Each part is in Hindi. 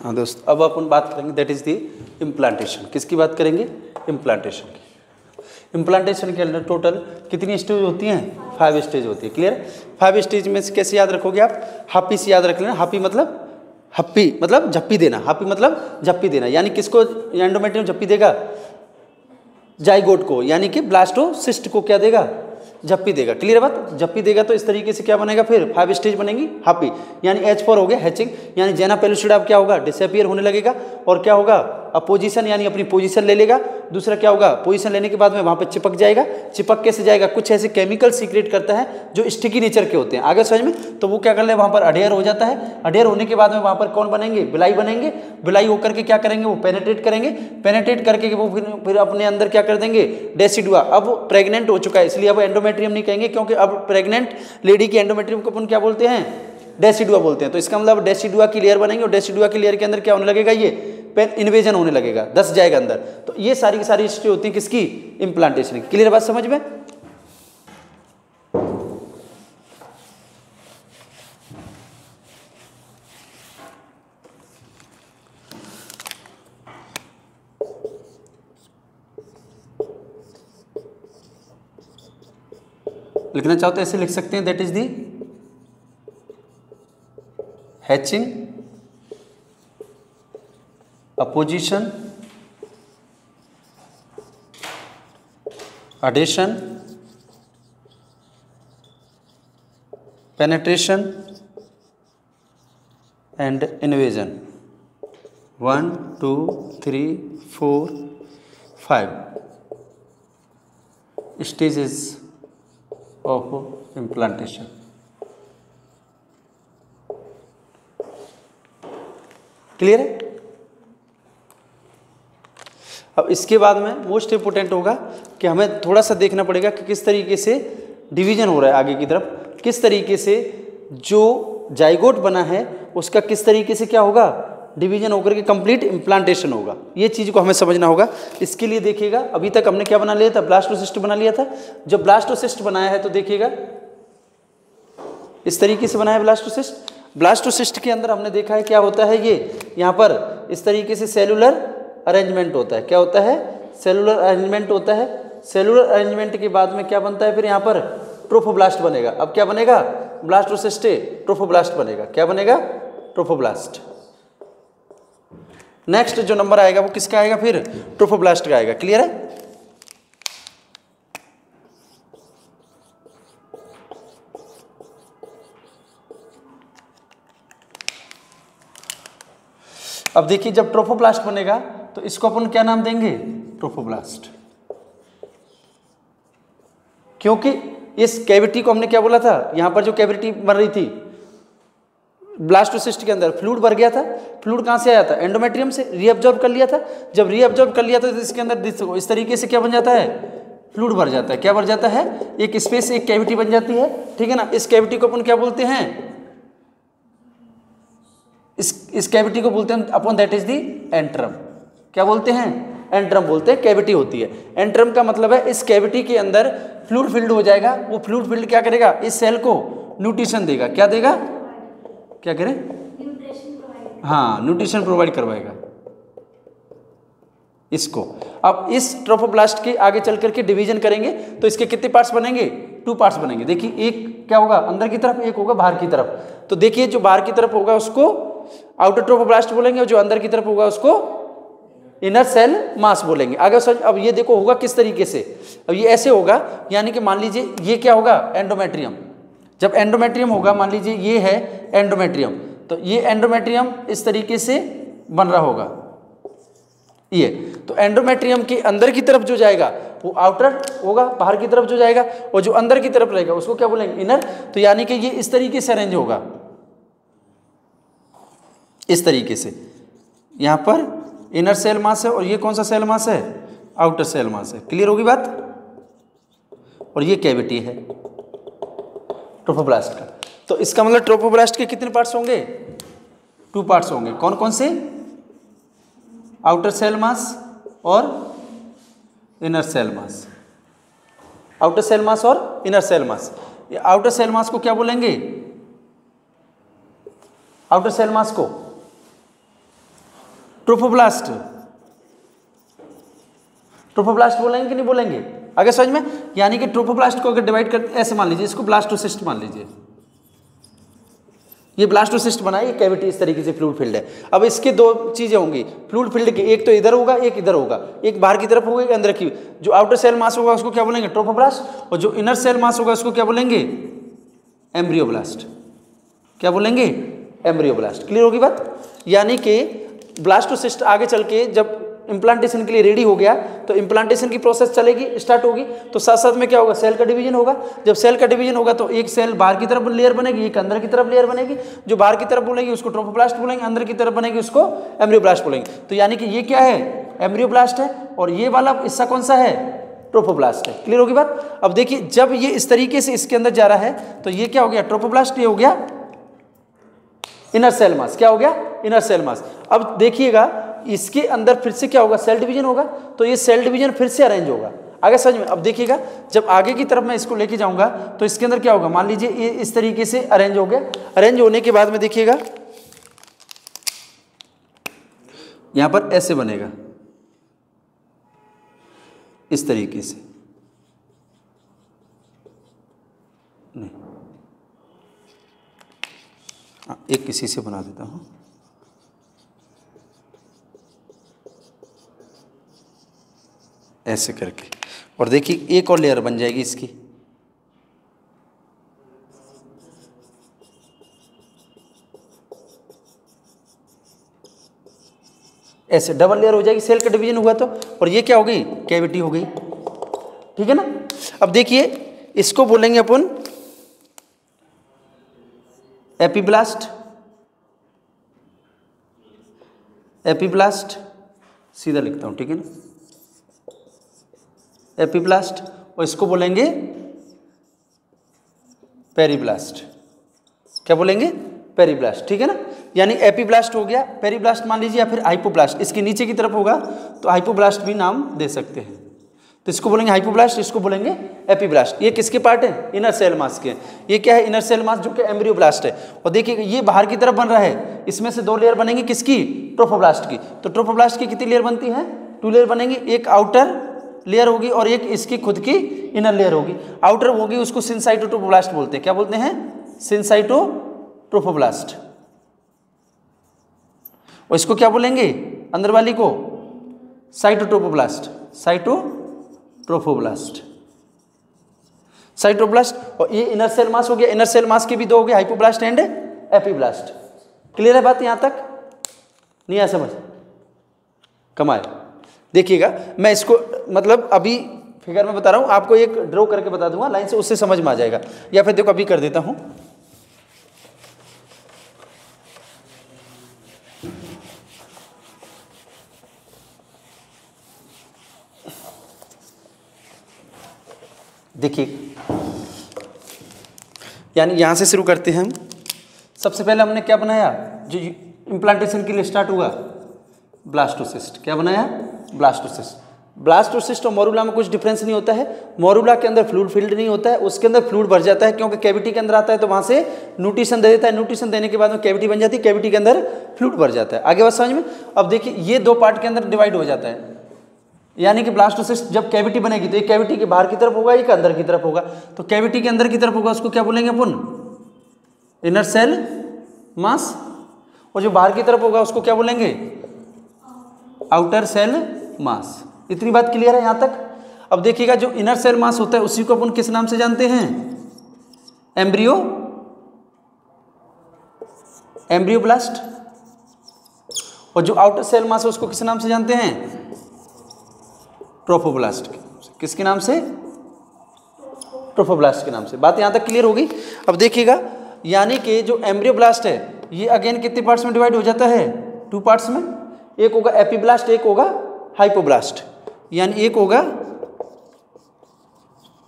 हाँ दोस्त, अब अपन बात करेंगे दैट इज़ दी इम्प्लांटेशन। किसकी बात करेंगे? इम्प्लांटेशन की। इम्प्लांटेशन के अंदर टोटल कितनी स्टेज होती हैं? 5 स्टेज होती है। क्लियर? 5 स्टेज में से कैसे याद रखोगे आप? हापी से याद रख लेना। हापी मतलब हप्पी मतलब झप्पी देना, हापी मतलब झप्पी देना। यानी किसको एंडोमेट्रियम झप्पी देगा? जाइगोट को, यानी कि ब्लास्टोसिस्ट को क्या देगा? झप्पी देगा। क्लियर बात? झप्पी देगा तो इस तरीके से क्या बनेगा? फिर 5 स्टेज बनेंगी हापी, यानी H4 हो गया हैचिंग, यानी जेना पेलुसिडा क्या होगा? डिसअपियर होने लगेगा। और क्या होगा? अपोजिशन, यानी अपनी पोजीशन ले लेगा। दूसरा क्या होगा? पोजीशन लेने के बाद में वहाँ पर चिपक जाएगा। चिपक कैसे जाएगा? कुछ ऐसे केमिकल सीक्रेट करता है जो स्टिकी नेचर के होते हैं। आगे समझ में? तो वो क्या कर ले, वहाँ पर अडेयर हो जाता है। अडेयर होने के बाद में वहाँ पर कौन बनेंगे? बिलाई बनेंगे। बिलाई होकर के क्या करेंगे? वो पेनेट्रेट करेंगे। पेनेट्रेट करके वो फिर अपने अंदर क्या कर देंगे? डेसिडुआ। अब प्रेग्नेंट हो चुका है, इसलिए अब एंडोमेट्रियम नहीं कहेंगे, क्योंकि अब प्रेग्नेंट लेडी की एंडोमेट्रियम को अपन क्या बोलते हैं? डेसिडुआ बोलते हैं। तो इसका मतलब डेसिडुआ की लेयर बनेंगे, और डेसिडुआ की लेयर के अंदर क्या होने लगेगा? ये इन्वेजन होने लगेगा, धस जाएगा अंदर। तो ये सारी की सारी हिस्ट्री होती है किसकी? इम्प्लांटेशन की। क्लियर बात समझ में? लिखना चाहो तो ऐसे लिख सकते हैं, that is the hatching, opposition, adhesion, penetration and invasion. 1 2 3 4 5 stages of implantation. Clear है? अब इसके बाद में मोस्ट इंपोर्टेंट होगा कि हमें थोड़ा सा देखना पड़ेगा कि किस तरीके से डिवीजन हो रहा है आगे की तरफ, किस तरीके से जो जाइगोट बना है उसका किस तरीके से क्या होगा? डिवीजन होकर के कंप्लीट इम्प्लांटेशन होगा। ये चीज़ को हमें समझना होगा। इसके लिए देखिएगा, अभी तक हमने क्या बना लिया था? ब्लास्टोसिस्ट बना लिया था। जब ब्लास्टोसिस्ट बनाया है तो देखिएगा इस तरीके से बनाया ब्लास्टोसिस्ट। ब्लास्टोसिस्ट के अंदर हमने देखा है क्या होता है, ये यहाँ पर इस तरीके से सेलुलर अरेंजमेंट होता है। क्या होता है? सेलुलर अरेंजमेंट होता है। सेलुलर अरेंजमेंट के बाद में क्या बनता है? फिर यहाँ पर ट्रोफोब्लास्ट बनेगा। अब क्या बनेगा? ब्लास्टोसिस्ट ट्रोफोब्लास्ट बनेगा। क्या बनेगा? ट्रोफोब्लास्ट। नेक्स्ट जो नंबर आएगा वो किसका आएगा? फिर ट्रोफोब्लास्ट का आएगा। क्लियर है? अब देखिए, जब ट्रोफोब्लास्ट बनेगा तो इसको अपन क्या नाम देंगे? ट्रोफोब्लास्ट। क्योंकि इस कैविटी को हमने क्या बोला था? यहां पर जो कैविटी बन रही थी ब्लास्टोसिस्ट के अंदर, फ्लूइड भर गया था। फ्लूइड कहां से आया था? एंडोमेट्रियम से रीअब्जॉर्ब कर लिया था। जब रीअब्जॉर्ब कर लिया था तो इसके अंदर इस तरीके से क्या बन जाता है? फ्लूइड भर जाता है। क्या भर जाता है? एक स्पेस, एक कैविटी बन जाती है। ठीक है ना? इस कैविटी को अपन क्या बोलते हैं? इस कैविटी को बोलते हैं अपन, दैट इज दी एंट्रम। क्या बोलते हैं? एंट्रम बोलते हैं। कैविटी होती है। एंट्रम का मतलब है इस कैविटी के अंदर फ्लूइड फील्ड हो जाएगा। वो फ्लूइड फील्ड क्या करेगा? इस सेल को न्यूट्रिशन देगा। क्या देगा? क्या करें? हाँ, न्यूट्रिशन प्रोवाइड करवाएगा इसको। अब इस ट्रोफोब्लास्ट के आगे चल करके डिवीजन करेंगे तो इसके कितने पार्ट्स बनेंगे? 2 पार्ट्स बनेंगे। देखिए, एक क्या होगा? अंदर की तरफ, एक होगा बाहर की तरफ। तो देखिए, जो बाहर की तरफ होगा उसको आउटर ट्रोफोब्लास्ट बोलेंगे, और जो अंदर की तरफ होगा उसको इनर सेल मास बोलेंगे। आगे समझ। अब ये देखो होगा किस तरीके से। अब ये ऐसे होगा, यानी कि मान लीजिए ये क्या होगा? एंडोमेट्रियम। जब एंडोमेट्रियम होगा, मान लीजिए ये है एंडोमेट्रियम, तो ये एंडोमेट्रियम इस तरीके से बन रहा होगा ये। तो एंडोमेट्रियम के अंदर की तरफ जो जाएगा वो आउटर होगा, बाहर की तरफ जो जाएगा, और जो अंदर की तरफ रहेगा उसको क्या बोलेंगे? इनर। तो यानी कि ये इस तरीके से अरेंज होगा, इस तरीके से। यहां पर इनर सेल मास है, और ये कौन सा सेल मास है? आउटर सेल मास है। क्लियर होगी बात? और ये कैविटी है ट्रोफोब्लास्ट का। तो इसका मतलब ट्रोफोब्लास्ट के कितने पार्ट्स होंगे? 2 पार्ट्स होंगे। कौन कौन से? आउटर सेल मास और inner cell mass. Outer cell mass और इनर सेल मास। ये आउटर सेल मास को क्या बोलेंगे? आउटर सेल मास को ट्रोफोब्लास्ट, ट्रोफोब्लास्ट बोलेंगे कि नहीं बोलेंगे आगे समझ में। यानी कि ट्रोफोब्लास्ट को अगर डिवाइड करते ऐसे मान लीजिए, इसको ब्लास्टोसिस्ट मान लीजिए, ये ब्लास्टोसिस्ट बना, ये कैविटी इस तरीके से फ्लूइड फील्ड है। अब इसके दो चीजें होंगी फ्लूइड फील्ड की, एक तो इधर होगा एक इधर होगा, एक बाहर की तरफ होगा एक अंदर की। जो आउटर सेल मास होगा उसको क्या बोलेंगे ट्रोफोब्लास्ट, और जो इनर सेल मास होगा उसको क्या बोलेंगे एम्ब्रियोब्लास्ट। क्या बोलेंगे एम्ब्रियोब्लास्ट। क्लियर होगी बात। यानी कि ब्लास्टोसिस्ट आगे चल के जब इम्प्लांटेशन के लिए रेडी हो गया तो इम्प्लांटेशन की प्रोसेस चलेगी, स्टार्ट होगी, तो साथ साथ में क्या होगा सेल का डिवीजन होगा। जब सेल का डिवीजन होगा तो एक सेल बाहर की तरफ लेयर बनेगी, एक अंदर की तरफ लेयर बनेगी। जो बाहर की तरफ बोलेगी उसको ट्रोफोब्लास्ट बोलेंगे, अंदर की तरफ बनेगी उसको एम्ब्रियोब्लास्ट बोलेंगे। तो यानी कि ये क्या है एम्ब्रियोब्लास्ट है, और ये वाला हिस्सा कौन सा है ट्रोफोब्लास्ट है। क्लियर होगी बात। अब देखिए जब ये इस तरीके से इसके अंदर जा रहा है तो ये क्या हो गया ट्रोफोब्लास्ट, ये हो गया इनर सेल मास। क्या हो गया इनर सेल मास। अब देखिएगा इसके अंदर फिर से क्या होगा सेल डिवीजन होगा, तो ये सेल डिवीजन फिर से अरेंज होगा आगे समझ में। अब देखिएगा जब आगे की तरफ मैं इसको लेके जाऊंगा तो इसके अंदर क्या होगा, मान लीजिए ये इस तरीके से अरेंज हो गया। अरेंज होने के बाद में देखिएगा यहां पर ऐसे बनेगा इस तरीके से, नहीं एक किसी से बना देता हूं, ऐसे करके, और देखिए एक और लेयर बन जाएगी इसकी। ऐसे डबल लेयर हो जाएगी, सेल का डिवीजन हुआ तो, और ये क्या हो गई कैविटी हो गई। ठीक है ना। अब देखिए इसको बोलेंगे अपन एपिब्लास्ट, एपिब्लास्ट सीधा लिखता हूं ठीक है ना, एपिब्लास्ट, और इसको बोलेंगे पेरिब्लास्ट। क्या बोलेंगे पेरिब्लास्ट। ठीक है ना। यानी एपिब्लास्ट हो गया, पेरिब्लास्ट मान लीजिए, या फिर हाइपोब्लास्ट इसके नीचे की तरफ होगा तो हाइपोब्लास्ट भी नाम दे सकते हैं। तो इसको बोलेंगे हाइपोब्लास्ट, इसको बोलेंगे एपिब्लास्ट। ये किसके पार्ट है इनर सेल मास के। ये क्या है इनर सेल मास जो कि एम्ब्रियोब्लास्ट है। और देखिए ये बाहर की तरफ बन रहा है, इसमें से दो लेयर बनेंगी किसकी ट्रोफोब्लास्ट की। तो ट्रोफोब्लास्ट की कितनी लेयर बनती है 2 लेयर बनेंगी, एक आउटर लेयर होगी और एक इसकी खुद की इनर लेयर होगी। आउटर होगी उसको सिनसाइटोट्रोफोब्लास्ट बोलते हैं। क्या बोलते हैं सिनसाइटोट्रोफोब्लास्ट। और इसको क्या बोलेंगे अंदर वाली को साइटोट्रोफोब्लास्ट, साइटोट्रोफोब्लास्ट, साइटोब्लास्ट। और ये इनर सेल मास हो गया। इनर सेल मास के भी दो हो गए हाइपोब्लास्ट एंड एपिब्लास्ट। क्लियर है बात यहां तक, नहीं आया समझ कमाए। देखिएगा मैं इसको मतलब अभी फिगर में बता रहा हूं, आपको एक ड्रॉ करके बता दूंगा लाइन से, उससे समझ में आ जाएगा। या फिर देखो अभी कर देता हूं। देखिए यानी यहां से शुरू करते हैं हम। सबसे पहले हमने क्या बनाया जो इम्प्लांटेशन के लिए स्टार्ट हुआ ब्लास्टोसिस्ट। क्या बनाया ब्लास्टोसिस्ट। ब्लास्टोसिस्ट और मोरुला में कुछ डिफरेंस नहीं होता है। मोरुला के अंदर फ्लूइड फील्ड नहीं होता है, उसके अंदर फ्लूइड भर जाता है क्योंकि कैविटी के अंदर आता है तो वहां से न्यूट्रिशन दे देता है। न्यूट्रिशन देने के बाद में कैविटी बन जाती है, कैविटी के अंदर फ्लूइड भर जाता है। आगे बात समझ में। अब देखिए ये दो पार्ट के अंदर डिवाइड हो जाता है। यानी कि ब्लास्टोसिस्ट जब कैविटी बनेगी तो एक कैविटी के बाहर की तरफ होगा, एक अंदर की तरफ होगा। तो कैविटी के अंदर की तरफ होगा उसको क्या बोलेंगे अपन इनर सेल मास, और जो बाहर की तरफ होगा उसको क्या बोलेंगे आउटर सेल मास। इतनी बात क्लियर है यहां तक। अब देखिएगा जो इनर सेल मास होता है उसी को अपन किस नाम से जानते हैं एम्ब्रियो, एम्ब्रियोब्लास्ट। और जो आउटर सेल मास है उसको किस नाम से जानते हैं ट्रोफोब्लास्ट के नाम से। किसके नाम से ट्रोफोब्लास्ट के नाम से। बात यहां तक क्लियर होगी। अब देखिएगा यानी कि जो एम्ब्रियोब्लास्ट है ये अगेन कितने पार्ट्स में डिवाइड हो जाता है 2 पार्ट्स में। एक होगा एपिब्लास्ट, एक होगा हाइपोब्लास्ट। यानी एक होगा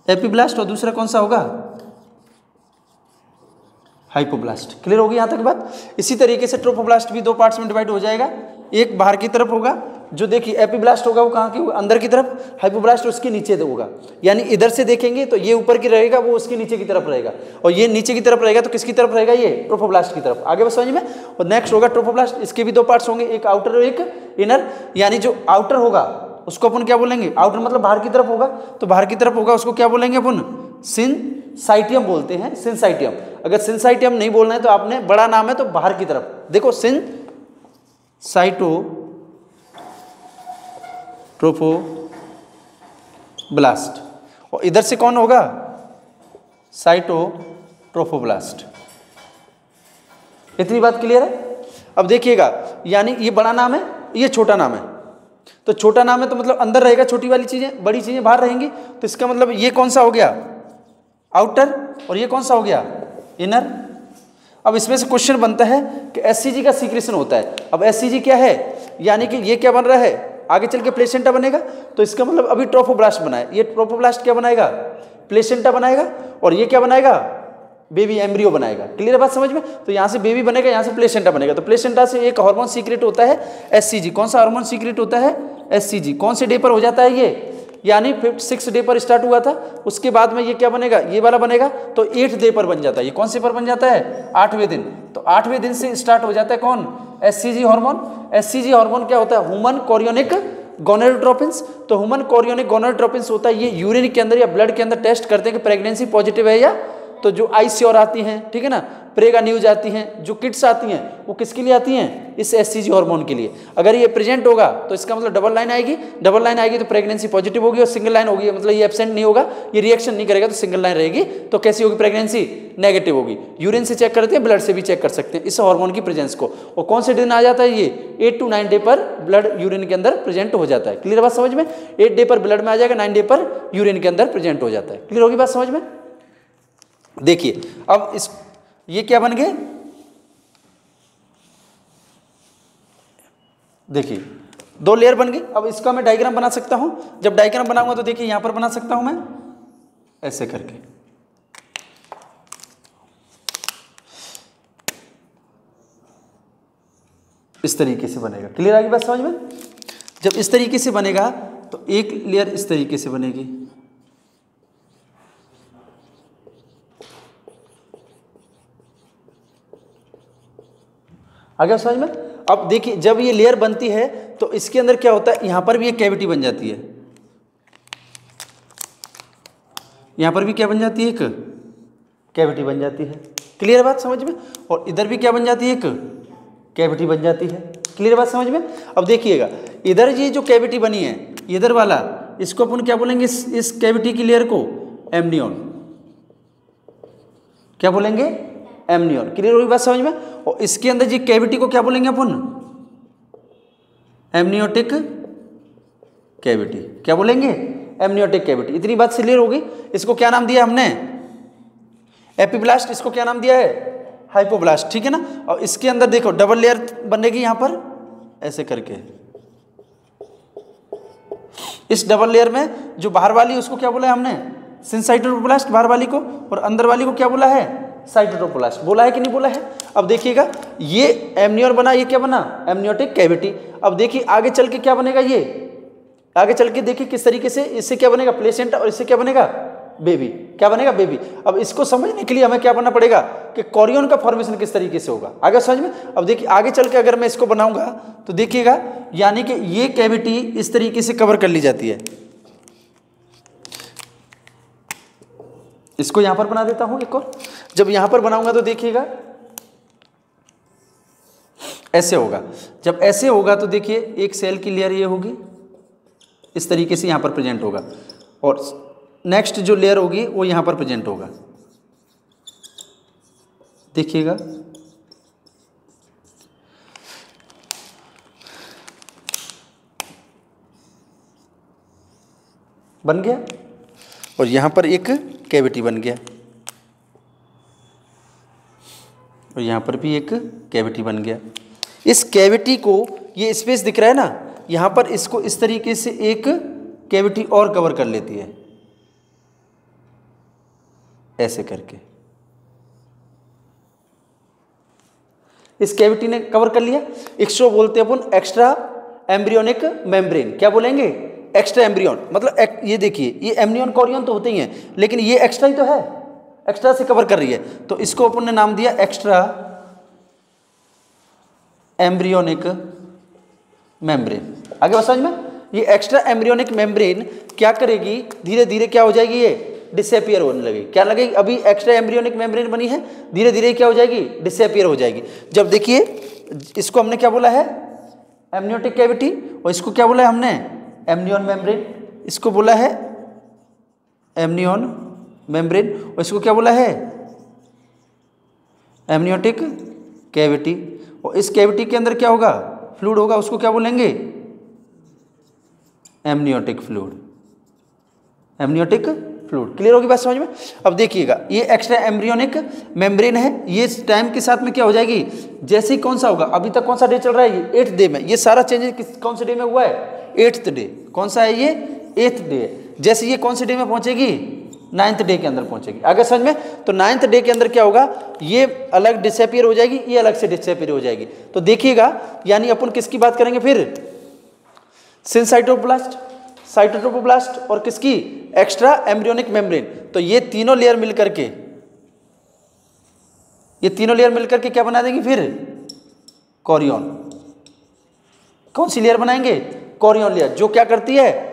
एपिब्लास्ट और दूसरा कौन सा होगा हाइपोब्लास्ट। क्लियर होगी यहां तक बात। इसी तरीके से ट्रोफोब्लास्ट भी 2 पार्ट्स में डिवाइड हो जाएगा। एक बाहर की तरफ होगा, जो देखिए एपिब्लास्ट होगा वो कहाँ की होगा, अंदर की तरफ, हाइपोब्लास्ट उसके नीचे होगा। यानी इधर से देखेंगे तो ये ऊपर की रहेगा, वो उसके नीचे की तरफ रहेगा, और ये नीचे की तरफ रहेगा तो किसकी तरफ रहेगा, ये ट्रोफोब्लास्ट की तरफ। आगे बस समझ में। और नेक्स्ट होगा ट्रोफोब्लास्ट, इसके भी दो पार्ट्स होंगे, एक आउटर और एक इनर। यानी जो आउटर होगा उसको अपन क्या बोलेंगे, आउटर मतलब बाहर की तरफ होगा, तो बाहर की तरफ होगा उसको क्या बोलेंगे अपन, सिनसाइटियम बोलते हैं, सिनसाइटियम। अगर सिनसाइटियम नहीं बोलना है तो आपने बड़ा नाम है तो बाहर की तरफ देखो, ट्रोफोब्लास्ट, और इधर से कौन होगा, साइटोट्रोफोब्लास्ट। इतनी बात क्लियर है। अब देखिएगा, यानी ये बड़ा नाम है, ये छोटा नाम है। तो छोटा नाम है तो मतलब अंदर रहेगा छोटी वाली चीजें, बड़ी चीजें बाहर रहेंगी। तो इसका मतलब ये कौन सा हो गया, आउटर, और ये कौन सा हो गया, इनर। अब इसमें से क्वेश्चन बनता है कि एससीजी का सीक्रेशन होता है। अब एससीजी क्या है, यानी कि ये क्या बन रहा है, आगे चल के प्लेसेंटा बनेगा। तो इसका मतलब अभी ट्रोफोब्लास्ट बना है, ये ट्रोफोब्लास्ट क्या बनाएगा, प्लेसेंटा बनाएगा, और ये क्या बनाएगा, बेबी एम्ब्रियो बनाएगा। क्लियर बात समझ में। तो यहाँ से बेबी बनेगा, यहाँ से प्लेसेंटा बनेगा। तो प्लेसेंटा से एक हार्मोन सीक्रेट होता है एससीजी। कौन सा हार्मोन सीक्रेट होता है, एससीजी। कौन से डे पर हो जाता है ये, यानी 6 डे पर स्टार्ट हुआ था, उसके बाद में ये क्या बनेगा, ये वाला बनेगा, तो 8 डे पर बन जाता है। ये कौन से पर बन जाता है, 8वें दिन। तो 8वें दिन से स्टार्ट हो जाता है कौन, एससीजी हार्मोन। एससीजी हार्मोन क्या होता है, ह्यूमन कोरियोनिक गोनेडोट्रोपिन्स। तो ह्यूमन कोरियोनिक गोनेडोट्रोपिन्स होता है, ये यूरिन के अंदर या ब्लड के अंदर टेस्ट करते हैं कि प्रेगनेंसी पॉजिटिव है या। तो जो आईसीओर आती हैं, ठीक है ना, प्रेगा न्यूज आती हैं, जो किट्स आती हैं, वो किसके लिए आती हैं, इस एससीजी हार्मोन के लिए। अगर ये प्रेजेंट होगा तो इसका मतलब डबल लाइन आएगी, डबल लाइन आएगी तो प्रेगनेंसी पॉजिटिव होगी, और सिंगल लाइन होगी मतलब ये एब्सेंट नहीं होगा, ये रिएक्शन नहीं करेगा तो सिंगल लाइन रहेगी, तो कैसी होगी, प्रेगनेंसी नेगेटिव होगी। यूरिन से चेक करते हैं, ब्लड से भी चेक कर सकते हैं इस हार्मोन की प्रेजेंस को। और कौन से दिन आ जाता है ये, 8 to 9 डे पर ब्लड यूरिन के अंदर प्रेजेंट हो जाता है। क्लियर बात समझ में। 8 डे पर ब्लड में आ जाएगा, 9 डे पर यूरिन के अंदर प्रेजेंट हो जाता है। क्लियर होगी बात समझ में। देखिए अब इस, ये क्या बन गए, देखिए 2 लेयर बन गई। अब इसका मैं डायग्राम बना सकता हूं। जब डायग्राम बनाऊंगा तो देखिए यहां पर बना सकता हूं मैं ऐसे करके, इस तरीके से बनेगा। क्लियर आ गई बात समझ में। जब इस तरीके से बनेगा तो एक लेयर इस तरीके से बनेगी, आगे समझ में। अब देखिए जब ये लेयर बनती है तो इसके अंदर क्या होता है, यहां पर भी एक कैविटी बन जाती है, यहां पर भी क्या बन जाती है, एक कैविटी बन जाती है। क्लियर बात समझ में। और इधर भी क्या बन जाती है, एक कैविटी बन जाती है। क्लियर बात समझ में। अब देखिएगा इधर ये जो कैविटी बनी है, इधर वाला, इसको अपन क्या बोलेंगे, इस कैविटी की लेयर को एमनियन, क्या बोलेंगे, एमनियन। क्लियर होगी बात समझ में। और इसके अंदर जी कैविटी को क्या बोलेंगे अपन, एमनियोटिक कैविटी। क्या बोलेंगे, एमनियोटिक कैविटी। इतनी बात क्लियर होगी। इसको क्या नाम दिया हमने, एपिब्लास्ट। इसको क्या नाम दिया है, हाइपोब्लास्ट। ठीक है ना। और इसके अंदर देखो डबल लेयर बनेगी यहां पर ऐसे करके। इस डबल लेयर में जो बाहर वाली उसको क्या बोला है हमने, सिनसाइटोब्लास्ट बाहर वाली को, और अंदर वाली को क्या बोला है, साइटोप्लास्ट। बोला है कि नहीं बोला है। अब देखिएगा ये एमनियोर बना, ये क्या बना, एमनियोटिक कैविटी। अब देखिए आगे चल के क्या बनेगा, ये आगे चल के देखिए किस तरीके से, इससे क्या बनेगा, प्लेसेंटा, और इससे क्या बनेगा, बेबी। क्या बनेगा, बेबी। अब इसको समझने के लिए हमें क्या करना पड़ेगा कि कोरियन का फॉर्मेशन किस तरीके से होगा, आगे समझ में। अब देखिए आगे चल के अगर मैं इसको बनाऊंगा तो देखिएगा, यानी कि ये कैविटी इस तरीके से कवर कर ली जाती है। इसको यहां पर बना देता हूं एक और। जब यहां पर बनाऊंगा तो देखिएगा ऐसे होगा। जब ऐसे होगा तो देखिए एक सेल की लेयर ये होगी, इस तरीके से यहां पर प्रेजेंट होगा, और नेक्स्ट जो लेयर होगी वो यहां पर प्रेजेंट होगा। देखिएगा बन गया, और यहां पर एक कैविटी बन गया, और यहां पर भी एक कैविटी बन गया। इस कैविटी को, ये स्पेस दिख रहा है ना, यहां पर इसको इस तरीके से एक कैविटी और कवर कर लेती है ऐसे करके। इस कैविटी ने कवर कर लिया। इसको बोलते हैं अपन एक्स्ट्रा एम्ब्रियोनिक मेम्ब्रेन, क्या बोलेंगे? एक्स्ट्रा एम्ब्रियन, मतलब ये देखिए ये एम्नियन कोरियन तो होते ही हैं, लेकिन ये एक्स्ट्रा ही तो है, एक्स्ट्रा से कवर कर रही है, तो इसको अपन ने नाम दिया एक्स्ट्रा एम्ब्रियोनिक मेम्ब्रेन। आगे बात समझ में? ये एक्स्ट्रा एम्ब्रियोनिक मेम्ब्रेन क्या करेगी, धीरे धीरे क्या हो जाएगी, ये डिसअपियर होने लगेगी। क्या लगेगी? अभी एक्स्ट्रा एम्ब्रियोनिक मेम्ब्रेन बनी है, धीरे धीरे क्या हो जाएगी, डिसअपियर हो जाएगी। जब देखिए इसको हमने क्या बोला है, एमनियोटिक कैविटी, और इसको क्या बोला है हमने, एमनियन मेम्ब्रेन, इसको बोला है एमनियन मेम्ब्रेन, और इसको क्या बोला है, एमनियोटिक कैविटी। और इस कैविटी के अंदर क्या होगा, फ्लूइड होगा, उसको क्या बोलेंगे, amniotic fluid, amniotic fluid. Clear होगी बात समझ में? अब देखिएगा ये एक्स्ट्रा एम्ब्रियोनिक मेम्ब्रेन है, ये टाइम के साथ में क्या हो जाएगी, जैसे ही कौन सा होगा, अभी तक कौन सा डे चल रहा है, ये 8th डे में, ये सारा चेंजेस कौन से डे में हुआ है, 8th डे। कौन सा है ये, 8th डे है। जैसे ये कौन से डे में पहुंचेगी, 9th डे के अंदर पहुंचेगी। आगे समझ में? तो 9th डे के अंदर क्या होगा, ये अलग डिसअपियर हो जाएगी, ये अलग से डिसअपियर हो जाएगी। तो देखिएगा यानी अपन किसकी बात करेंगे फिर, सिनसाइटोप्लास्ट, साइटोट्रोपोब्लास्ट और किसकी, एक्स्ट्रा एम्ब्रियोनिक मेम्ब्रेन। तो ये तीनों लेयर मिलकर के, ये तीनों लेयर मिलकर के क्या बना देंगी फिर, कोरियन। कौन सी लेयर बनाएंगे, कोरियन लेयर, जो क्या करती है,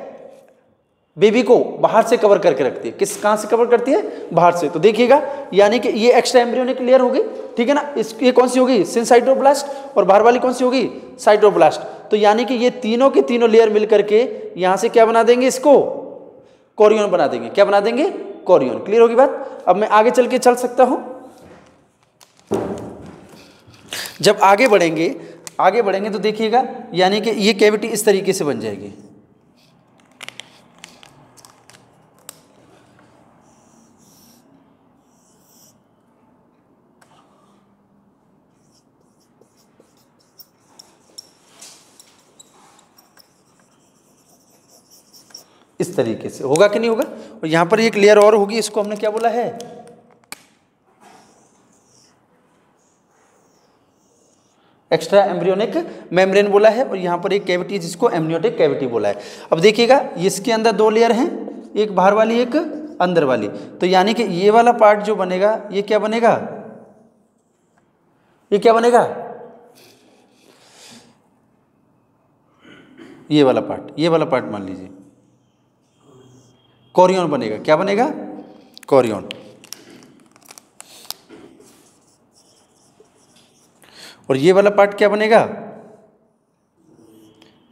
बेबी को बाहर से कवर करके रखती है। कहां से कवर करती है, बाहर से। तो देखिएगा यानी कि ये एक्स्ट्रा एम्ब्रियोनिक लेयर होगी, ठीक है ना, ये कौन सी होगी, सिनसाइटोप्लास्ट, और बाहर वाली कौन सी होगी, साइटोप्लास्ट। तो यानी कि ये तीनों के तीनों लेयर मिलकर के यहां से क्या बना देंगे, इसको कोरियन बना देंगे। क्या बना देंगे, कोरियन। क्लियर होगी बात? अब मैं आगे चल के चल सकता हूं। जब आगे बढ़ेंगे तो देखिएगा यानी कि ये कैविटी इस तरीके से बन जाएगी। इस तरीके से होगा कि नहीं होगा। और यहां पर एक लेयर और होगी, इसको हमने क्या बोला है, एक्स्ट्रा एम्ब्रियोनिक मेम्ब्रेन बोला है। और यहां पर एक कैविटी जिसको एमनियोटिक कैविटी बोला है। अब देखिएगा इसके अंदर दो लेयर हैं, एक बाहर वाली एक अंदर वाली। तो यानी कि ये वाला पार्ट जो बनेगा, ये क्या बनेगा, ये क्या बनेगा, ये वाला पार्ट मान लीजिए कोरियन बनेगा। क्या बनेगा, कोरियन। और ये वाला पार्ट क्या बनेगा,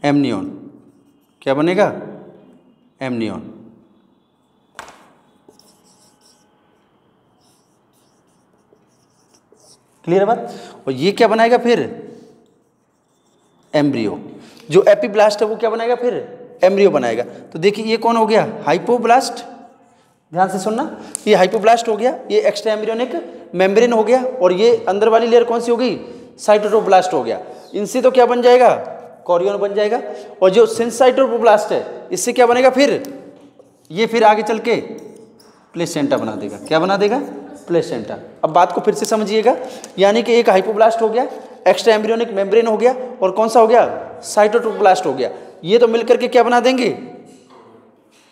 एमनियन। क्या बनेगा, एमनियन। क्लियर है बात? और ये क्या बनाएगा फिर, एम्ब्रियो। जो एपिब्लास्ट है वो क्या बनाएगा फिर, एम्ब्रियो बनाएगा। तो देखिए ये कौन हो गया, हाइपोब्लास्ट। ध्यान से सुनना, ये हाइपोब्लास्ट हो गया, ये एक्स्ट्रा एम्ब्रियोनिक मेम्ब्रेन हो गया, और ये अंदर वाली लेयर कौन सी हो गई, साइटोट्रोब्लास्ट हो गया। इनसे तो क्या बन जाएगा, कोरियन बन जाएगा। और जो सिनसाइटोप्लास्ट है इससे क्या बनेगा फिर, ये फिर आगे चल के प्लेसेंटा बना देगा। क्या बना देगा, प्लेसेंटा। अब बात को फिर से समझिएगा, यानी कि एक हाइपोब्लास्ट हो गया, एक्स्ट्रा एम्ब्रियोनिक मेम्ब्रेन हो गया, और कौन सा हो गया, साइटोट्रोब्लास्ट हो गया। ये तो मिलकर के क्या बना देंगे,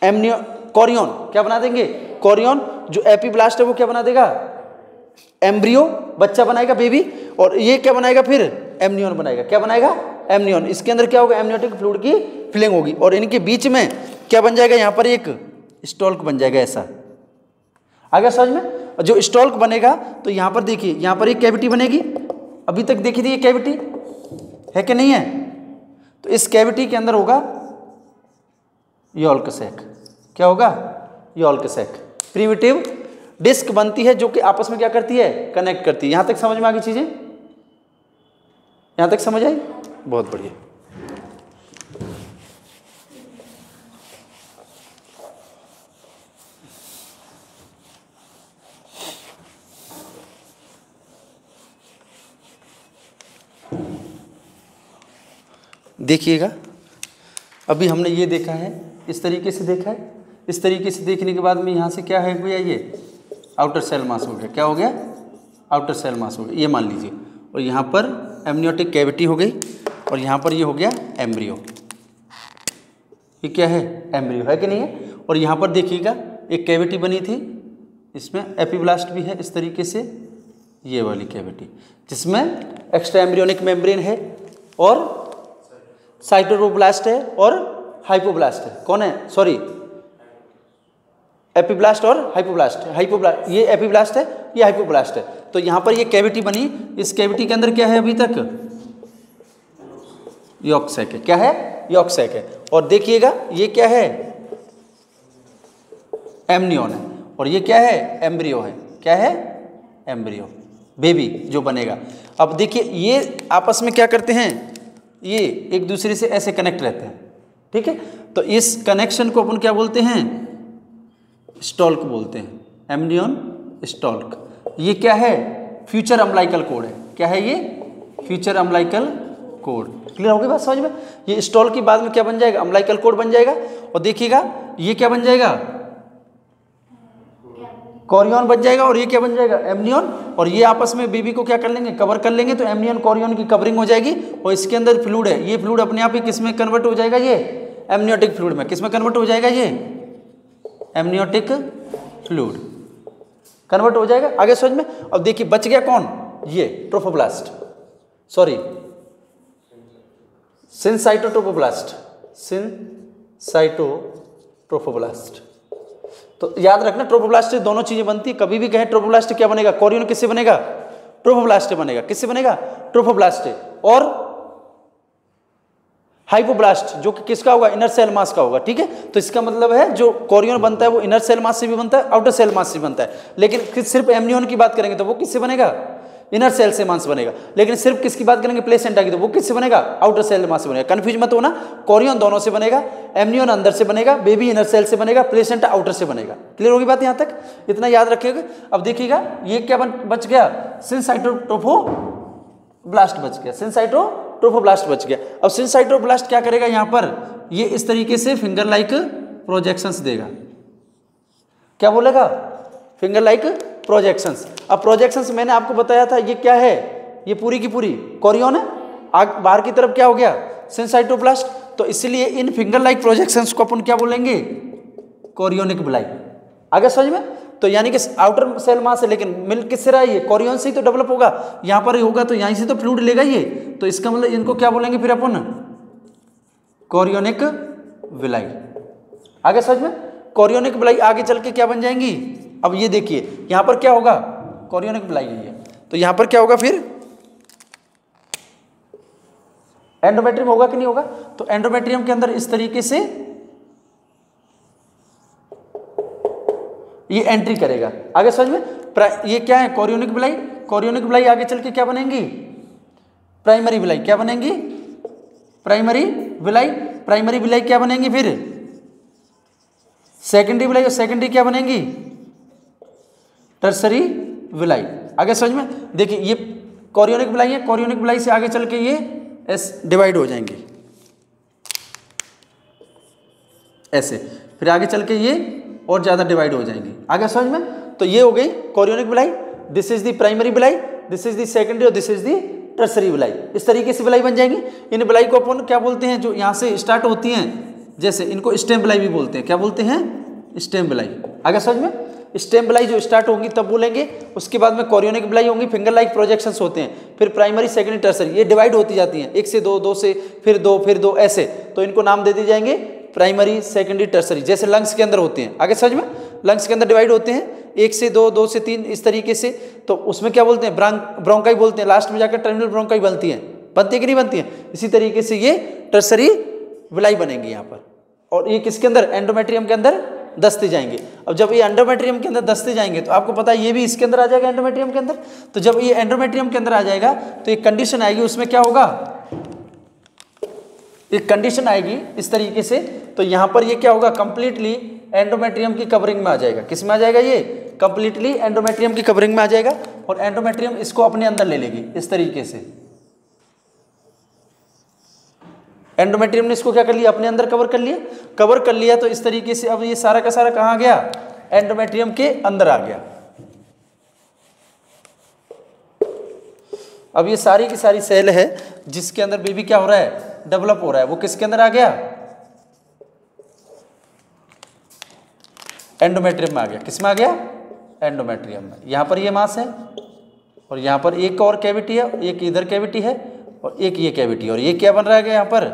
कोरियन। क्या बना देंगे, कोरियन। जो एपिब्लास्ट है वो क्या बना देगा, एम्ब्रियो, बच्चा बनाएगा, बेबी। और ये क्या बनाएगा फिर, एमनियन बनाएगा। क्या बनाएगा, एमनियन। इसके अंदर क्या होगा, एमनियोटिक फ्लूइड की फिलिंग होगी, और इनके बीच में क्या बन जाएगा, यहाँ पर एक स्टॉल्क बन जाएगा ऐसा। आगे समझ में? जो स्टॉल्क बनेगा तो यहाँ पर देखिए, यहाँ पर एक कैविटी बनेगी। अभी तक देखी थी ये कैविटी है कि नहीं है? तो इस कैविटी के अंदर होगा यॉल्क सैक। क्या होगा, यॉल्क सैक। प्रिमिटिव डिस्क बनती है जो कि आपस में क्या करती है, कनेक्ट करती है। यहां तक समझ में आ गई चीजें, यहां तक समझ आई, बहुत बढ़िया। देखिएगा अभी हमने ये देखा है, इस तरीके से देखा है। इस तरीके से देखने के बाद में यहाँ से क्या है भैया, ये आउटर सेल मास हो गया। क्या हो गया, आउटर सेल मास हो गया, ये मान लीजिए। और यहाँ पर एमनियोटिक कैविटी हो गई, और यहाँ पर ये हो गया एम्ब्रियो, ये क्या है? एम्ब्रियो है कि नहीं है? और यहाँ पर देखिएगा एक कैविटी बनी थी, इसमें एपिब्लास्ट भी है इस तरीके से, ये वाली कैविटी जिसमें एक्स्ट्रा एम्ब्रियोनिक मेम्ब्रेन है और साइटोब्लास्ट है और हाइपोब्लास्ट है। कौन है? सॉरी, एपिब्लास्ट और हाइपोब्लास्ट। हाइपोब्लास्ट ये एपिब्लास्ट है, ये हाइपोब्लास्ट है। तो यहाँ पर ये कैविटी बनी, इस कैविटी के अंदर क्या है? अभी तक यॉर्क सैक है। क्या है? यॉर्क सैक है। और देखिएगा ये क्या है? एमनियन है। और ये क्या है? एम्ब्रियो है। क्या है? एम्ब्रियो, बेबी जो बनेगा। अब देखिए ये आपस में क्या करते हैं? ये एक दूसरे से ऐसे कनेक्ट रहते हैं, ठीक है। तो इस कनेक्शन को अपन क्या बोलते हैं? स्टॉल्क बोलते हैं, एमनियन स्टॉल्क। ये क्या है? फ्यूचर अम्बिलिकल कोड है। क्या है ये? Future umbilical cord. क्लियर हो गई बात समझ में? ये स्टॉल्क की बाद में क्या बन जाएगा? अम्बिलिकल कोड बन जाएगा। और देखिएगा ये क्या बन जाएगा? कोरियन बन जाएगा। और ये क्या बन जाएगा? एमनियन। और ये आपस में बेबी को क्या कर लेंगे? कवर कर लेंगे। तो एमनियन कोरियन की कवरिंग हो जाएगी। और इसके अंदर फ्लूइड है, ये फ्लूइड अपने आप ही किस में कन्वर्ट हो जाएगा? ये एमनियोटिक फ्लूइड में। किस में कन्वर्ट हो जाएगा? ये एमनियोटिक फ्लूइड कन्वर्ट हो जाएगा। आगे समझ में? अब देखिए बच गया कौन? ये ट्रोफोब्लास्ट, सॉरी सिनसाइटोट्रोफोब्लास्ट, सिनसाइटोट्रोफोब्लास्ट। तो याद रखना ट्रोफोब्लास्ट से दोनों चीजें बनती है। कभी भी कहें ट्रोफोब्लास्ट क्या बनेगा? कोरियन किससे बनेगा? ट्रोफोब्लास्ट बनेगा। किससे बनेगा? ट्रोफोब्लास्ट। और हाइपोब्लास्ट जो कि किसका होगा? इनर सेल मास का होगा, ठीक है। तो इसका मतलब है जो कोरियन बनता है वो इनर सेल मास से भी बनता है, आउटर सेल मास से भी बनता है। लेकिन सिर्फ एमनियन की बात करेंगे तो वो किससे बनेगा? इनर सेल से मास बनेगा। लेकिन सिर्फ किसकी बात करेंगे? प्लेसेंटा की, तो वो किससे बनेगा? आउटर सेल मास से बनेगा। कंफ्यूज मत होना, कोरियन दोनों से बनेगा, एमनियन अंदर से बनेगा, बेबी इनर सेल से बनेगा, प्लेसेंटा आउटर से बनेगा। क्लियर होगी बात? यहां तक इतना याद रखिएगा। अब देखिएगा ये क्या बच गया? सिनसाइटोट्रोफोब्लास्ट बच गया, सिनसाइटोट्रोफोब्लास्ट बच गया। अब सिनसाइटोब्लास्ट क्या करेगा? यहां पर ये इस तरीके से फिंगर लाइक प्रोजेक्शंस देगा। क्या बोलेगा? Finger like projections. अब प्रोजेक्शंस मैंने आपको बताया था ये क्या है? ये पूरी की पूरी कोरियन है। बाहर की तरफ क्या हो गया? सिनसाइटोब्लास्ट। तो इसलिए इन फिंगर लाइक प्रोजेक्शंस को अपन क्या बोलेंगे? Chorionic villi. आगे समझ में? तो यानी कि आउटर सेल मास है, लेकिन मिल किससे रहा है? ये कोरियन से ही तो डेवलप होगा। यहां पर ही होगा तो यहीं से तो फ्लूइड लेगा ये। तो इसका मतलब इनको क्या बोलेंगे फिर अपन? Chorionic villi. आगे समझ में? कोरियोनिक विलाई आगे चल के क्या बन जाएंगी? अब ये देखिए यहां पर क्या होगा? कोरियोनिक विलाई है। तो यहां पर क्या होगा फिर? एंडोमेट्रियम होगा कि नहीं होगा? तो एंडोमेट्रियम के अंदर इस तरीके से ये एंट्री करेगा। आगे समझ में? ये क्या है? Chorionic villi. कोरियोनिक विलाई आगे चल के क्या बनेंगी? Primary villi. क्या बनेंगी? Primary villi. प्राइमरी विलाई क्या बनेंगी फिर? Secondary villi. और सेकेंडरी क्या बनेंगी? Tertiary villi. आगे समझ में? देखिए ये कोरियोनिक विलाई है, कोरियोनिक विलाई से आगे चल के ये डिवाइड हो जाएंगे ऐसे, फिर आगे चल के ये और ज्यादा डिवाइड हो जाएंगे। आगे समझ में? तो ये हो गई chorionic villi. This is the primary villi, this is the secondary और this is the tertiary villi. इस तरीके से विलाई बन जाएंगी। इन विलाई को अपन क्या बोलते हैं? जो यहाँ से स्टार्ट होती हैं, जैसे इनको स्टेम विलाई भी बोलते हैं। क्या बोलते हैं? Stem villi. आगे समझ में? स्टेम विलाई जो स्टार्ट होंगी तब बोलेंगे। उसके बाद में कोरियोनिक विलाई होंगी, फिंगर लाइक प्रोजेक्शंस होते हैं, फिर प्राइमरी सेकेंडरी टर्सरी, ये डिवाइड होती जाती हैं, 1 से 2, 2 से फिर 2, फिर 2 ऐसे। तो इनको नाम दे दिए जाएंगे प्राइमरी सेकेंडरी टर्सरी, जैसे लंग्स के अंदर होते हैं। आगे समझ में? लंग्स के अंदर डिवाइड होते हैं 1 से 2, 2 से 3 इस तरीके से। तो उसमें क्या बोलते हैं? ब्रोंकाई बोलते हैं। लास्ट में जाकर टर्मिनल ब्रोंकाई बनती है कि नहीं बनती है? इसी तरीके से ये टर्सरी विलाई बनेंगी यहाँ पर। और ये किसके अंदर? एंडोमेट्रियम के अंदर दसते जाएंगे। अब जब ये एंडोमेट्रियम के अंदर दसते जाएंगे तो आपको पता है ये भी इसके अंदर आ जाएगा, एंडोमेट्रियम के अंदर। तो जब ये एंडोमेट्रियम के अंदर आ जाएगा तो एक कंडीशन आएगी, उसमें क्या होगा? एक कंडीशन आएगी इस तरीके से। तो यहां पर ये क्या होगा? कंप्लीटली एंडोमेट्रियम की कवरिंग में आ जाएगा। किस में आ जाएगा? ये कंप्लीटली एंडोमेट्रियम की कवरिंग में आ जाएगा। और एंडोमेट्रियम इसको अपने अंदर ले लेगी इस तरीके से। एंडोमेट्रियम ने इसको क्या कर लिया? अपने अंदर कवर कर लिया। कवर कर लिया तो इस तरीके से अब ये सारा का सारा कहाँ गया? एंडोमेट्रियम के अंदर आ गया। अब ये सारी की सारी सेल है जिसके अंदर बेबी क्या हो रहा है? डेवलप हो रहा है वो किसके अंदर आ गया, एंडोमेट्रियम में आ गया। किस में आ गया, एंडोमेट्रियम में। यहाँ पर ये मास है और यहाँ पर एक और कैविटी है, एक इधर कैविटी है और एक ये कैविटी, और ये क्या बन रहा है यहाँ पर,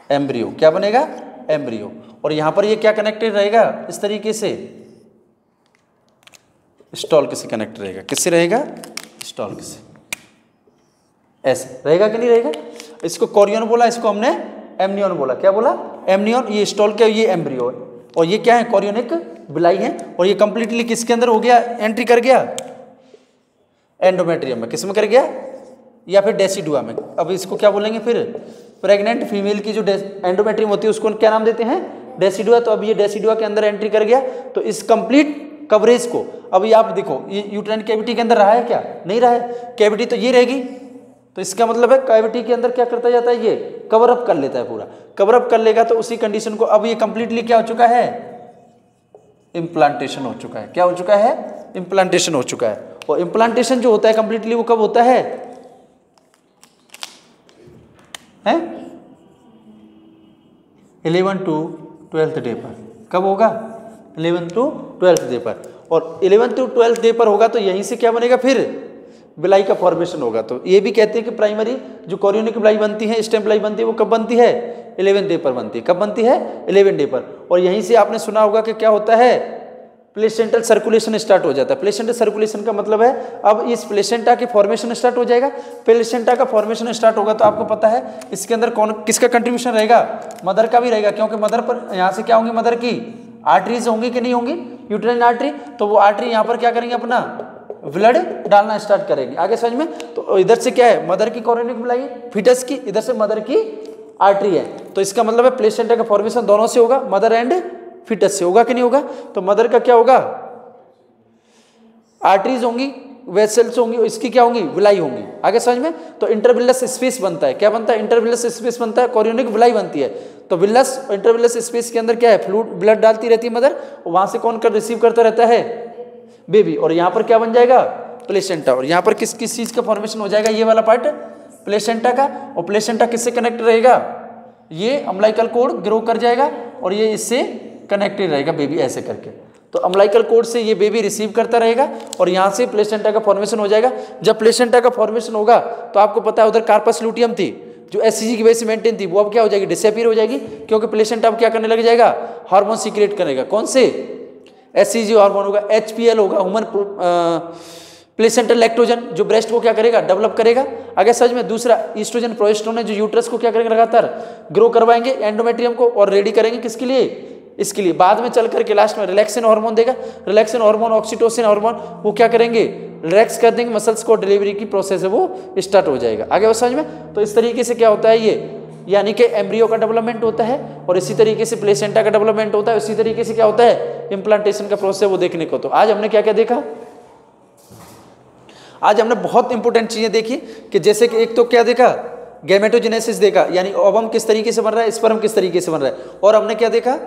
एम्ब्रियो। क्या बनेगा, एम्ब्रियो। और यहाँ पर ये क्या कनेक्टेड रहेगा, इस तरीके से स्टॉल से कनेक्ट रहेगा। किससे रहेगा, स्टॉल से, ऐसे रहेगा कि नहीं रहेगा। इसको कोरियन बोला, इसको हमने एमनियन बोला। क्या बोला, एमनियन। ये स्टॉल क्या, ये एम्ब्रियो है और ये क्या है, कोरियोनिक बिलाई है। और ये कंप्लीटली किसके अंदर हो गया, एंट्री कर गया, एंडोमेट्रियम में। किस में कर गया, या फिर डेसिडुआ में। अब इसको क्या बोलेंगे फिर, प्रेग्नेंट फीमेल की जो एंडोमेट्रियम होती है उसको क्या नाम देते हैं, डेसिडुआ। तो अब ये डेसिडुआ के अंदर एंट्री कर गया, तो इस कंप्लीट कवरेज को, अब ये आप देखो, ये यूट्राइन कैविटी के अंदर रहा है क्या, नहीं रहा है। कैविटी तो ये रहेगी, तो इसका मतलब है कैविटी के अंदर क्या करता जाता है, ये कवर अप कर लेता है, पूरा कवर अप कर लेगा। तो उसी कंडीशन को अब ये कंप्लीटली क्या हो चुका है, इम्प्लांटेशन हो चुका है। क्या हो चुका है, इम्प्लांटेशन हो चुका है। और इम्प्लांटेशन जो होता है कंप्लीटली वो कब होता है, 11 to 12th डे पर। कब होगा, 11 to 12th डे पर। और 11 to 12th डे पर होगा तो यहीं से क्या बनेगा, फिर बिलाई का फॉर्मेशन होगा। तो ये भी कहते हैं कि प्राइमरी जो कोरियोनिक बिलाई बनती है, स्टेम बिलाई बनती है, वो कब बनती है, 11th डे पर बनती है। कब बनती है, 11 डे पर। और यहीं से आपने सुना होगा कि क्या होता है, प्लेसेंटल सर्कुलेशन स्टार्ट हो जाता है। प्लेसेंटल सर्कुलेशन का मतलब है अब इस प्लेसेंटा की फॉर्मेशन स्टार्ट हो जाएगा। प्लेसेंटा का फॉर्मेशन स्टार्ट होगा तो आपको पता है इसके अंदर कौन किसका कंट्रीब्यूशन रहेगा, मदर का भी रहेगा। क्योंकि मदर पर यहाँ से क्या होंगी, मदर की आर्टरीज होंगी कि नहीं होंगी, यूट्राइन आर्टरी। तो वो आर्टरी यहाँ पर क्या करेंगे, अपना ब्लड डालना स्टार्ट करेंगे। आगे समझ में। तो इधर से क्या है, मदर की कोरियोनिक बिलाई, फीटस की, इधर से मदर की आर्टरी है। तो इसका मतलब है प्लेसेंटा का फॉर्मेशन दोनों से होगा, मदर एंड फीटस से। होगा कि नहीं होगा। तो मदर का क्या होगा, आर्टरीज होंगी, वेसल्स होंगी, इसकी क्या होंगी, विलाई होंगी। आगे समझ में। तो इंटरविलस स्पेस बनता है। क्या बनता है, इंटरविलस स्पेस बनता है, कोरियोनिक विलाई बनती है। तो विलस इंटरविलस स्पेस के अंदर क्या है, फ्लूइड ब्लड डालती रहती है मदर, वहां से कौन कर रिसीव करता रहता है, बेबी। और यहाँ पर क्या बन जाएगा, प्लेसेंटा। और यहाँ पर किस किस चीज का फॉर्मेशन हो जाएगा, ये वाला पार्ट प्लेसेंटा का। और प्लेसेंटा किससे कनेक्ट रहेगा, ये अम्बिलिकल कोड ग्रो कर जाएगा और ये इससे कनेक्टेड रहेगा, बेबी ऐसे करके। तो अम्बिलिकल कोड से ये बेबी रिसीव करता रहेगा और यहाँ से प्लेसेंटा का फॉर्मेशन हो जाएगा। जब प्लेसेंटा का फॉर्मेशन होगा तो आपको पता है उधर कार्पस लूटियम थी जो एससीजी की वजह से मेंटेन थी, वो अब क्या हो जाएगी, डिसअपीयर हो जाएगी। क्योंकि प्लेसेंटा अब क्या करने लग जाएगा, हार्मोन सीक्रेट करेगा। कौन से, एससीजी हार्मोन होगा, एचपीएल होगा, ह्यूमन प्लेसेंटल लैक्टोजन, जो ब्रेस्ट को क्या करेगा, डेवलप करेगा। आगे सच में दूसरा ईस्ट्रोजन प्रोजेस्टेरोन है जो यूट्रस को क्या करेंगे, लगातार ग्रो करवाएंगे, एंडोमेट्रियम को, और रेडी करेंगे किसके लिए, इसके लिए। बाद में चल करके लास्ट में रिलैक्सिन हार्मोन देगा। रिलैक्सिन हार्मोन, ऑक्सीटोसिन हार्मोन, वो क्या करेंगे, रिलैक्स कर देंगे मसल्स को, डिलीवरी की प्रोसेस है वो स्टार्ट हो जाएगा। आगे वो समझ में। तो इस तरीके से क्या होता है ये, यानी कि एम्ब्रियो का डेवलपमेंट होता है और इसी तरीके से प्लेसेंटा का डेवलपमेंट होता है। इसी तरीके से क्या होता है, इम्प्लांटेशन का प्रोसेस वो देखने को। तो आज हमने क्या क्या देखा, आज हमने बहुत इंपॉर्टेंट चीजें देखी कि जैसे कि एक तो क्या देखा, गैमेटोजेनेसिस देखा, यानी ओवम किस तरीके से बन रहा है, स्पर्म किस तरीके से बन रहा है। और हमने क्या देखा,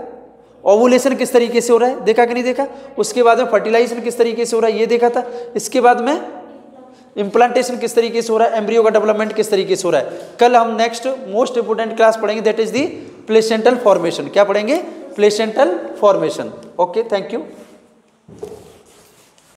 ओवुलेशन किस तरीके से हो रहा है, देखा कि नहीं देखा। उसके बाद में फर्टिलाइजेशन किस तरीके से हो रहा है, ये देखा था। इसके बाद में इम्प्लांटेशन किस तरीके से हो रहा है, एम्ब्रियो का डेवलपमेंट किस तरीके से हो रहा है। कल हम नेक्स्ट मोस्ट इंपोर्टेंट क्लास पढ़ेंगे, that is the placental formation. क्या पढ़ेंगे, placental formation. Okay, thank you.